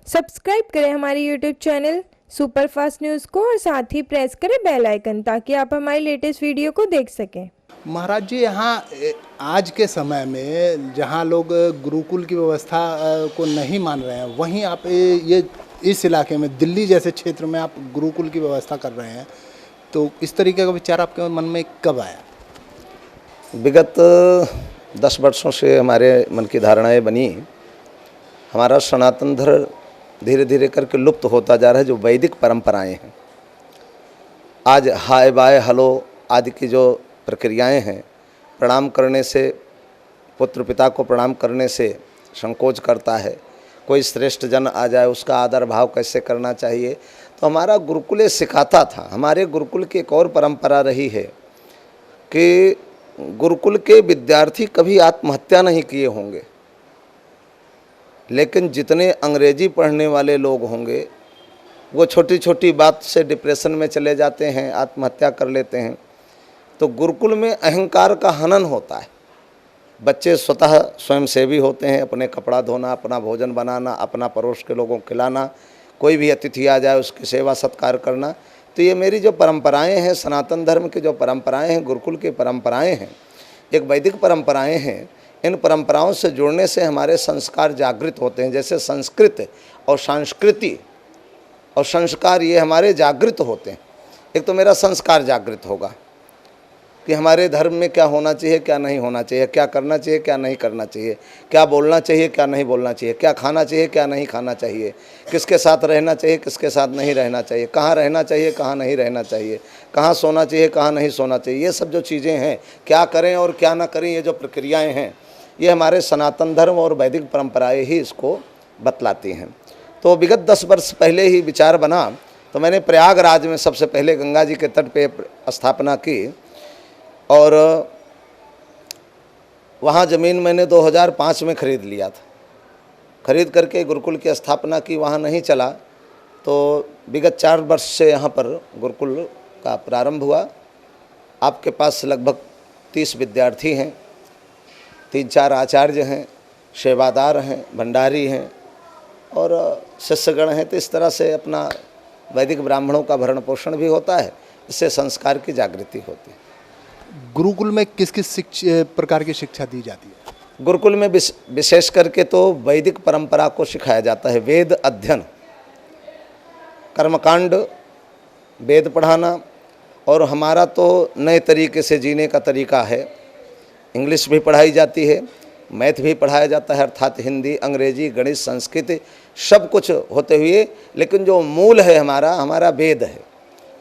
Subscribe करें हमारे YouTube channel superfast news को और साथ ही प्रेस करें बेल आइकन ताकि आप हमारी लेटेस्ट वीडियो को देख सकें। महाराज जी, यहाँ आज के समय में जहाँ लोग गुरुकुल की व्यवस्था को नहीं मान रहे हैं, वहीं आप ये इस इलाके में दिल्ली जैसे क्षेत्र में आप गुरुकुल की व्यवस्था कर रहे हैं, तो इस तरीके का विचार आपके मन में कब आया? विगत 10 वर्षों से हमारे मन की धारणाएं बनी। हमारा सनातन धर्म धीरे धीरे करके लुप्त होता जा रहा है। जो वैदिक परंपराएं हैं, आज हाय बाय हलो आदि की जो प्रक्रियाएं हैं, प्रणाम करने से, पुत्र पिता को प्रणाम करने से संकोच करता है। कोई श्रेष्ठ जन आ जाए उसका आदर भाव कैसे करना चाहिए, तो हमारा गुरुकुल सिखाता था। हमारे गुरुकुल की एक और परंपरा रही है कि गुरुकुल के विद्यार्थी कभी आत्महत्या नहीं किए होंगे, लेकिन जितने अंग्रेजी पढ़ने वाले लोग होंगे वो छोटी छोटी बात से डिप्रेशन में चले जाते हैं, आत्महत्या कर लेते हैं। तो गुरुकुल में अहंकार का हनन होता है। बच्चे स्वतः स्वयंसेवी होते हैं, अपने कपड़ा धोना, अपना भोजन बनाना, अपना पड़ोस के लोगों को खिलाना, कोई भी अतिथि आ जाए उसकी सेवा सत्कार करना। तो ये मेरी जो परंपराएं हैं, सनातन धर्म की जो परंपराएं हैं, गुरुकुल की परंपराएं हैं, एक वैदिक परंपराएं हैं। इन परंपराओं से जुड़ने से हमारे संस्कार जागृत होते हैं। जैसे संस्कृत और संस्कृति और संस्कार, ये हमारे जागृत होते हैं। एक तो मेरा संस्कार जागृत होगा कि हमारे धर्म में क्या होना चाहिए, क्या नहीं होना चाहिए, क्या करना चाहिए, क्या नहीं करना चाहिए, क्या बोलना चाहिए, क्या नहीं बोलना चाहिए, क्या खाना चाहिए, क्या नहीं खाना चाहिए, किसके साथ रहना चाहिए, किसके साथ नहीं रहना चाहिए, कहाँ रहना चाहिए, कहाँ नहीं रहना चाहिए, कहाँ सोना चाहिए, कहाँ नहीं सोना चाहिए। ये सब जो चीज़ें हैं, क्या करें और क्या ना करें, ये जो प्रक्रियाएँ हैं, ये हमारे सनातन धर्म और वैदिक परंपराएँ ही इसको बतलाती हैं। तो विगत 10 वर्ष पहले ही विचार बना, तो मैंने प्रयागराज में सबसे पहले गंगा जी के तट पे स्थापना की। और वहाँ ज़मीन मैंने 2005 में ख़रीद लिया था। ख़रीद करके गुरुकुल की स्थापना की। वहाँ नहीं चला तो विगत 4 वर्ष से यहाँ पर गुरुकुल का प्रारंभ हुआ। आपके पास लगभग 30 विद्यार्थी हैं, 3-4 आचार्य हैं, सेवादार हैं, भंडारी हैं और शिष्यगण हैं। तो इस तरह से अपना वैदिक ब्राह्मणों का भरण पोषण भी होता है, इससे संस्कार की जागृति होती है। गुरुकुल में किस किस प्रकार की शिक्षा दी जाती है? गुरुकुल में विशेष करके तो वैदिक परंपरा को सिखाया जाता है। वेद अध्ययन, कर्मकांड, वेद पढ़ाना, और हमारा तो नए तरीके से जीने का तरीका है। इंग्लिश भी पढ़ाई जाती है, मैथ भी पढ़ाया जाता है, अर्थात हिंदी, अंग्रेजी, गणित, संस्कृत सब कुछ होते हुए, लेकिन जो मूल है हमारा वेद है।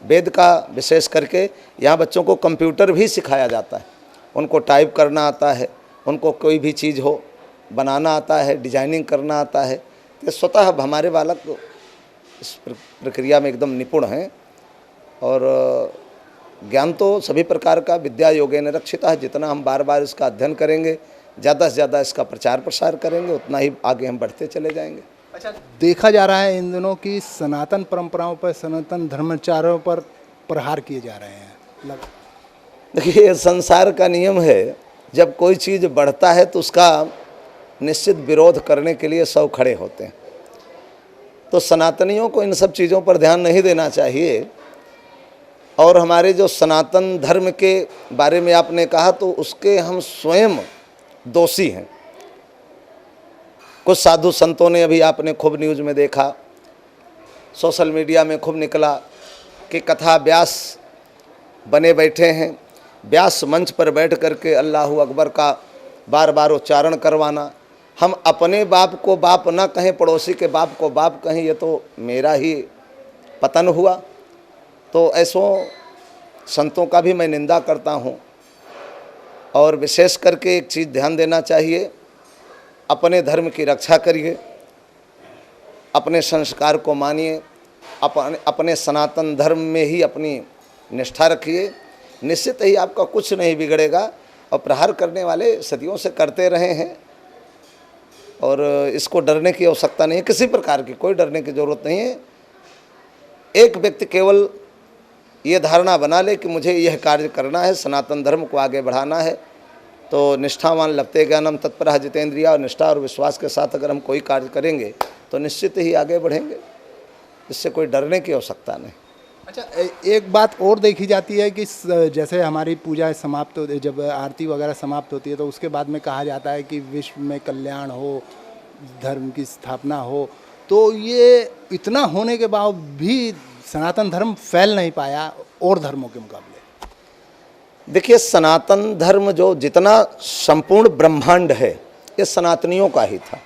वेद का विशेष करके यहाँ बच्चों को कंप्यूटर भी सिखाया जाता है। उनको टाइप करना आता है, उनको कोई भी चीज़ हो बनाना आता है, डिजाइनिंग करना आता है। तो स्वतः हमारे बालक इस प्रक्रिया में एकदम निपुण हैं। और ज्ञान तो सभी प्रकार का विद्या योगेन रक्षिता है। जितना हम बार बार इसका अध्ययन करेंगे, ज़्यादा से ज़्यादा इसका प्रचार प्रसार करेंगे, उतना ही आगे हम बढ़ते चले जाएंगे। अच्छा, देखा जा रहा है इन दिनों की सनातन परंपराओं पर, सनातन धर्माचार्यों पर प्रहार किए जा रहे हैं। देखिए, संसार का नियम है, जब कोई चीज़ बढ़ता है तो उसका निश्चित विरोध करने के लिए 100 खड़े होते हैं। तो सनातनियों को इन सब चीज़ों पर ध्यान नहीं देना चाहिए। और हमारे जो सनातन धर्म के बारे में आपने कहा, तो उसके हम स्वयं दोषी हैं। कुछ साधु संतों ने, अभी आपने खूब न्यूज़ में देखा, सोशल मीडिया में खूब निकला कि कथा व्यास बने बैठे हैं। व्यास मंच पर बैठ करके अल्लाहू अकबर का बार बार उच्चारण करवाना। हम अपने बाप को बाप ना कहें, पड़ोसी के बाप को बाप कहें, ये तो मेरा ही पतन हुआ। तो ऐसों संतों का भी मैं निंदा करता हूँ। और विशेष करके एक चीज़ ध्यान देना चाहिए, अपने धर्म की रक्षा करिए, अपने संस्कार को मानिए, अपने सनातन धर्म में ही अपनी निष्ठा रखिए। निश्चित ही आपका कुछ नहीं बिगड़ेगा। और प्रहार करने वाले सदियों से करते रहे हैं, और इसको डरने की आवश्यकता नहीं है। किसी प्रकार की कोई डरने की ज़रूरत नहीं है। एक व्यक्ति केवल ये धारणा बना ले कि मुझे यह कार्य करना है, सनातन धर्म को आगे बढ़ाना है, तो निष्ठावान लभते ज्ञानम तत्परः जितेंद्रिया, और निष्ठा और विश्वास के साथ अगर हम कोई कार्य करेंगे तो निश्चित ही आगे बढ़ेंगे, इससे कोई डरने की आवश्यकता नहीं। अच्छा, एक बात और देखी जाती है कि जैसे हमारी पूजा समाप्त हो, जब आरती वगैरह समाप्त होती है तो उसके बाद में कहा जाता है कि विश्व में कल्याण हो, धर्म की स्थापना हो, तो ये इतना होने के बाद भी सनातन धर्म फैल नहीं पाया और धर्मों के मुकाबले। देखिए, सनातन धर्म जो जितना संपूर्ण ब्रह्मांड है ये सनातनियों का ही था।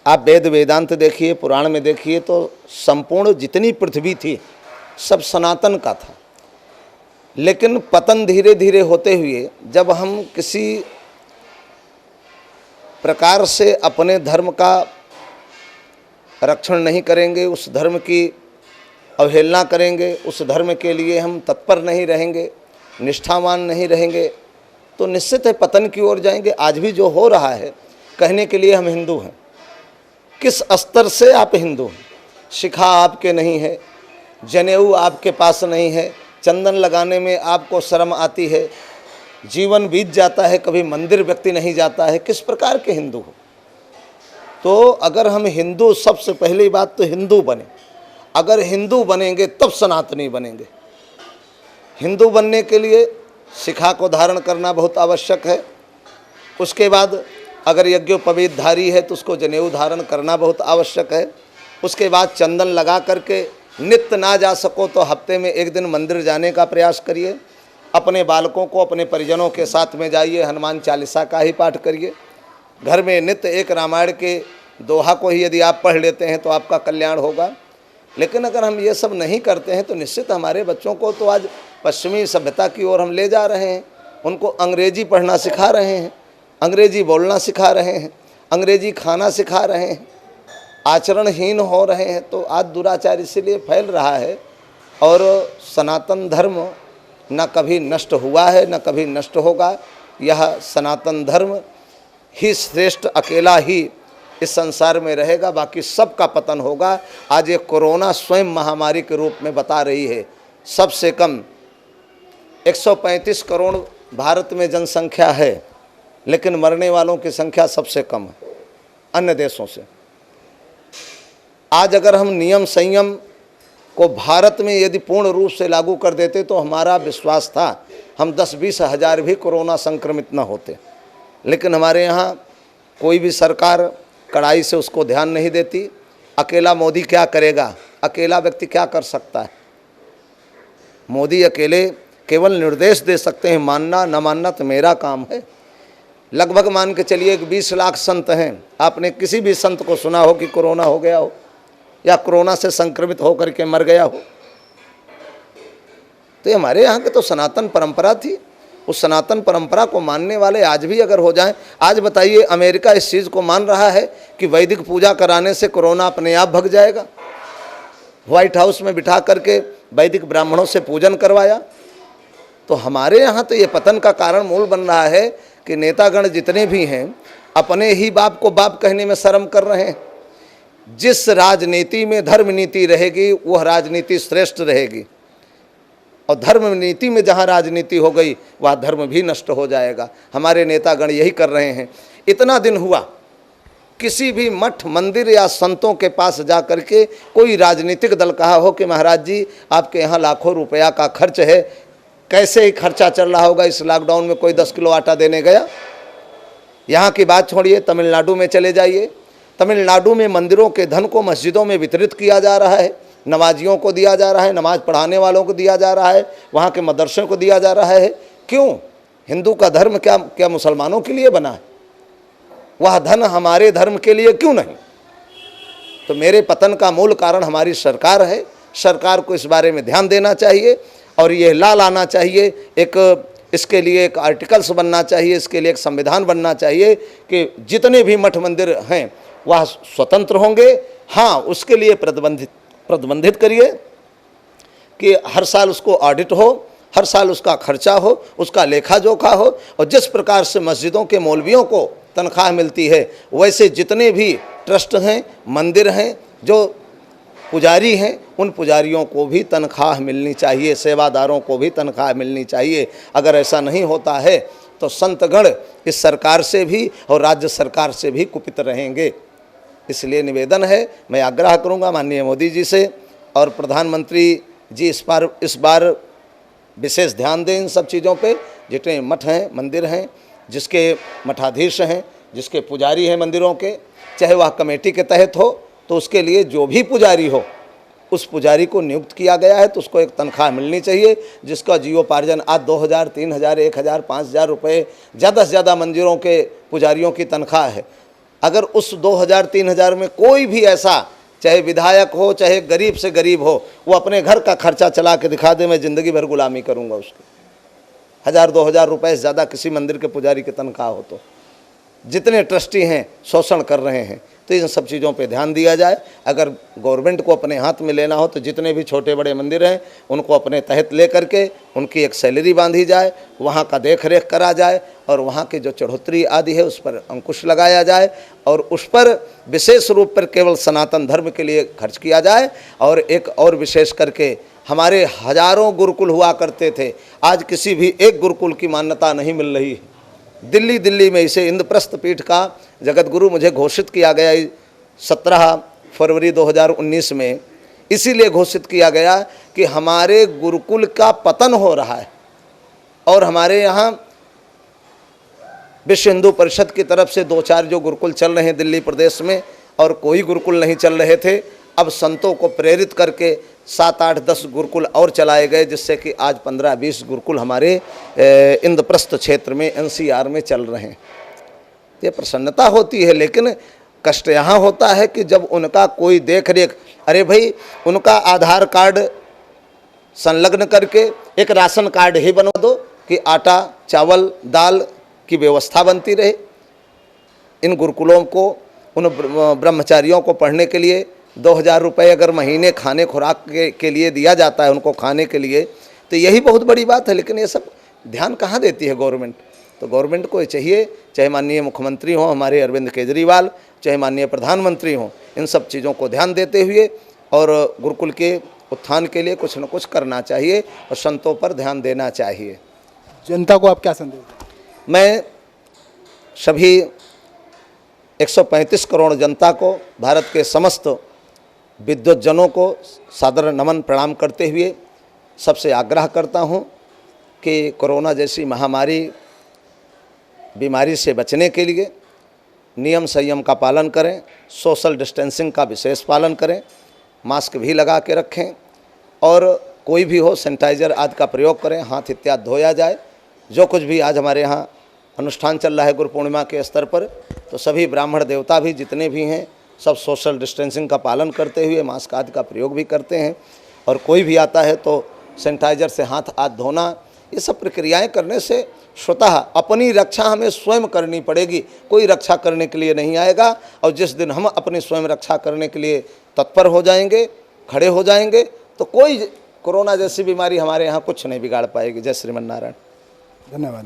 आप वेद वेदांत देखिए, पुराण में देखिए, तो संपूर्ण जितनी पृथ्वी थी सब सनातन का था। लेकिन पतन धीरे धीरे होते हुए जब हम किसी प्रकार से अपने धर्म का रक्षण नहीं करेंगे, उस धर्म की अवहेलना करेंगे, उस धर्म के लिए हम तत्पर नहीं रहेंगे, निष्ठावान नहीं रहेंगे, तो निश्चित है पतन की ओर जाएंगे। आज भी जो हो रहा है, कहने के लिए हम हिंदू हैं, किस स्तर से आप हिंदू हैं? शिखा आपके नहीं है, जनेऊ आपके पास नहीं है, चंदन लगाने में आपको शर्म आती है, जीवन बीत जाता है, कभी मंदिर व्यक्ति नहीं जाता है, किस प्रकार के हिंदू हो? तो अगर हम हिंदू, सबसे पहली बात तो हिंदू बने, अगर हिंदू बनेंगे तब सनातनी बनेंगे। हिंदू बनने के लिए शिखा को धारण करना बहुत आवश्यक है। उसके बाद अगर यज्ञोपवीतधारी है तो उसको जनेऊ धारण करना बहुत आवश्यक है। उसके बाद चंदन लगा करके, नित्य ना जा सको तो हफ्ते में एक दिन मंदिर जाने का प्रयास करिए। अपने बालकों को अपने परिजनों के साथ में जाइए, हनुमान चालीसा का ही पाठ करिए। घर में नित्य एक रामायण के दोहा को ही यदि आप पढ़ लेते हैं तो आपका कल्याण होगा। लेकिन अगर हम ये सब नहीं करते हैं तो निश्चित हमारे बच्चों को तो आज पश्चिमी सभ्यता की ओर हम ले जा रहे हैं। उनको अंग्रेजी पढ़ना सिखा रहे हैं, अंग्रेजी बोलना सिखा रहे हैं, अंग्रेजी खाना सिखा रहे हैं, आचरणहीन हो रहे हैं। तो आज दुराचार इसीलिए फैल रहा है। और सनातन धर्म न कभी नष्ट हुआ है, न कभी नष्ट होगा। यह सनातन धर्म ही श्रेष्ठ, अकेला ही इस संसार में रहेगा, बाकी सबका पतन होगा। आज ये कोरोना स्वयं महामारी के रूप में बता रही है। सबसे कम 135 करोड़ भारत में जनसंख्या है, लेकिन मरने वालों की संख्या सबसे कम है अन्य देशों से। आज अगर हम नियम संयम को भारत में यदि पूर्ण रूप से लागू कर देते तो हमारा विश्वास था हम 10-20 हज़ार भी कोरोना संक्रमित न होते। लेकिन हमारे यहाँ कोई भी सरकार कड़ाई से उसको ध्यान नहीं देती। अकेला मोदी क्या करेगा? अकेला व्यक्ति क्या कर सकता है? मोदी अकेले केवल निर्देश दे सकते हैं, मानना न मानना तो मेरा काम है। लगभग मान के चलिए कि 20 लाख संत हैं। आपने किसी भी संत को सुना हो कि कोरोना हो गया हो या कोरोना से संक्रमित होकर के मर गया हो? तो ये हमारे यहाँ की तो सनातन परंपरा थी। उस सनातन परंपरा को मानने वाले आज भी अगर हो जाएं, आज बताइए अमेरिका इस चीज़ को मान रहा है कि वैदिक पूजा कराने से कोरोना अपने आप भग जाएगा। व्हाइट हाउस में बिठा करके वैदिक ब्राह्मणों से पूजन करवाया। तो हमारे यहाँ तो ये पतन का कारण मूल बन रहा है कि नेतागण जितने भी हैं अपने ही बाप को बाप कहने में शर्म कर रहे हैं। जिस राजनीति में धर्म नीति रहेगी वह राजनीति श्रेष्ठ रहेगी, और धर्म नीति में जहाँ राजनीति हो गई वह धर्म भी नष्ट हो जाएगा। हमारे नेतागण यही कर रहे हैं। इतना दिन हुआ किसी भी मठ मंदिर या संतों के पास जा कर के कोई राजनीतिक दल कहा हो कि महाराज जी आपके यहाँ लाखों रुपया का खर्च है, कैसे ही खर्चा चल रहा होगा, इस लॉकडाउन में कोई 10 किलो आटा देने गया? यहाँ की बात छोड़िए, तमिलनाडु में चले जाइए। तमिलनाडु में मंदिरों के धन को मस्जिदों में वितरित किया जा रहा है, नमाजियों को दिया जा रहा है, नमाज पढ़ाने वालों को दिया जा रहा है, वहाँ के मदरसों को दिया जा रहा है। क्यों? हिंदू का धर्म क्या मुसलमानों के लिए बना है? वह धन हमारे धर्म के लिए क्यों नहीं? तो मेरे पतन का मूल कारण हमारी सरकार है। सरकार को इस बारे में ध्यान देना चाहिए और ये ला लाना चाहिए। इसके लिए एक आर्टिकल्स बनना चाहिए, इसके लिए एक संविधान बनना चाहिए कि जितने भी मठ मंदिर हैं वह स्वतंत्र होंगे। हाँ, उसके लिए प्रतिबंधित करिए कि हर साल उसको ऑडिट हो, हर साल उसका खर्चा हो, उसका लेखा जोखा हो। और जिस प्रकार से मस्जिदों के मौलवियों को तनख्वाह मिलती है वैसे जितने भी ट्रस्ट हैं, मंदिर हैं, जो पुजारी हैं, उन पुजारियों को भी तनख्वाह मिलनी चाहिए, सेवादारों को भी तनख्वाह मिलनी चाहिए। अगर ऐसा नहीं होता है तो संतगण इस सरकार से भी और राज्य सरकार से भी कुपित रहेंगे। इसलिए निवेदन है, मैं आग्रह करूंगा माननीय मोदी जी से और प्रधानमंत्री जी इस बार विशेष ध्यान दें इन सब चीज़ों पे। जितने मठ हैं, मंदिर हैं, जिसके मठाधीश हैं, जिसके पुजारी हैं मंदिरों के, चाहे वह कमेटी के तहत हो, तो उसके लिए जो भी पुजारी हो उस पुजारी को नियुक्त किया गया है तो उसको एक तनख्वाह मिलनी चाहिए, जिसका जीवोपार्जन आज 2000, 3000, 1000, 5000 रुपये ज़्यादा से ज़्यादा मंदिरों के पुजारियों की तनख्वाह है। अगर उस 2000, 3000 में कोई भी ऐसा, चाहे विधायक हो चाहे गरीब से गरीब हो, वो अपने घर का खर्चा चला के दिखा दे, मैं ज़िंदगी भर गुलामी करूँगा उसकी। 1000, 2000 रुपये से ज़्यादा किसी मंदिर के पुजारी की तनख्वाह हो तो जितने ट्रस्टी हैं शोषण कर रहे हैं। तो इन सब चीज़ों पे ध्यान दिया जाए। अगर गवर्नमेंट को अपने हाथ में लेना हो तो जितने भी छोटे बड़े मंदिर हैं उनको अपने तहत ले करके उनकी एक सैलरी बांधी जाए, वहाँ का देख रेख करा जाए और वहाँ की जो चढ़ोतरी आदि है उस पर अंकुश लगाया जाए और उस पर विशेष रूप पर केवल सनातन धर्म के लिए खर्च किया जाए। और एक और विशेष करके हमारे हजारों गुरुकुल हुआ करते थे, आज किसी भी एक गुरुकुल की मान्यता नहीं मिल रही है। दिल्ली में इसे इंद्रप्रस्थ पीठ का जगत गुरु मुझे घोषित किया गया 17 फरवरी 2019 में, इसीलिए घोषित किया गया कि हमारे गुरुकुल का पतन हो रहा है और हमारे यहाँ विश्व हिंदू परिषद की तरफ से 2-4 जो गुरुकुल चल रहे हैं दिल्ली प्रदेश में और कोई गुरुकुल नहीं चल रहे थे, अब संतों को प्रेरित करके 7, 8, 10 गुरुकुल और चलाए गए, जिससे कि आज 15-20 गुरुकुल हमारे इंद्रप्रस्थ क्षेत्र में NCR में चल रहे हैं। ये प्रसन्नता होती है, लेकिन कष्ट यहाँ होता है कि जब उनका कोई देख रेख, अरे भाई उनका आधार कार्ड संलग्न करके एक राशन कार्ड ही बनवा दो कि आटा, चावल, दाल की व्यवस्था बनती रहे। इन गुरुकुलों को, उन ब्रह्मचारियों को पढ़ने के लिए 2000 रुपये अगर महीने खाने खुराक के लिए दिया जाता है उनको खाने के लिए, तो यही बहुत बड़ी बात है। लेकिन ये सब ध्यान कहाँ देती है गवर्नमेंट? तो गवर्नमेंट को ये चाहिए, चाहे माननीय मुख्यमंत्री हों हमारे अरविंद केजरीवाल, चाहे माननीय प्रधानमंत्री हों, इन सब चीज़ों को ध्यान देते हुए और गुरुकुल के उत्थान के लिए कुछ न कुछ करना चाहिए और संतों पर ध्यान देना चाहिए। जनता को आप क्या संदेश दें? मैं सभी 135 करोड़ जनता को, भारत के समस्त विद्वत जनों को सादर नमन प्रणाम करते हुए सबसे आग्रह करता हूं कि कोरोना जैसी महामारी बीमारी से बचने के लिए नियम संयम का पालन करें, सोशल डिस्टेंसिंग का विशेष पालन करें, मास्क भी लगा के रखें और कोई भी हो सैनिटाइज़र आदि का प्रयोग करें, हाथ इत्यादि धोया जाए। जो कुछ भी आज हमारे यहाँ अनुष्ठान चल रहा है गुरु पूर्णिमा के स्तर पर, तो सभी ब्राह्मण देवता भी जितने भी हैं सब सोशल डिस्टेंसिंग का पालन करते हुए मास्क आदि का प्रयोग भी करते हैं और कोई भी आता है तो सैनिटाइज़र से हाथ धोना, ये सब प्रक्रियाएं करने से स्वतः अपनी रक्षा हमें स्वयं करनी पड़ेगी। कोई रक्षा करने के लिए नहीं आएगा और जिस दिन हम अपनी स्वयं रक्षा करने के लिए तत्पर हो जाएंगे, खड़े हो जाएंगे, तो कोई कोरोना जैसी बीमारी हमारे यहाँ कुछ नहीं बिगाड़ पाएगी। जय श्रीमन नारायण। धन्यवाद।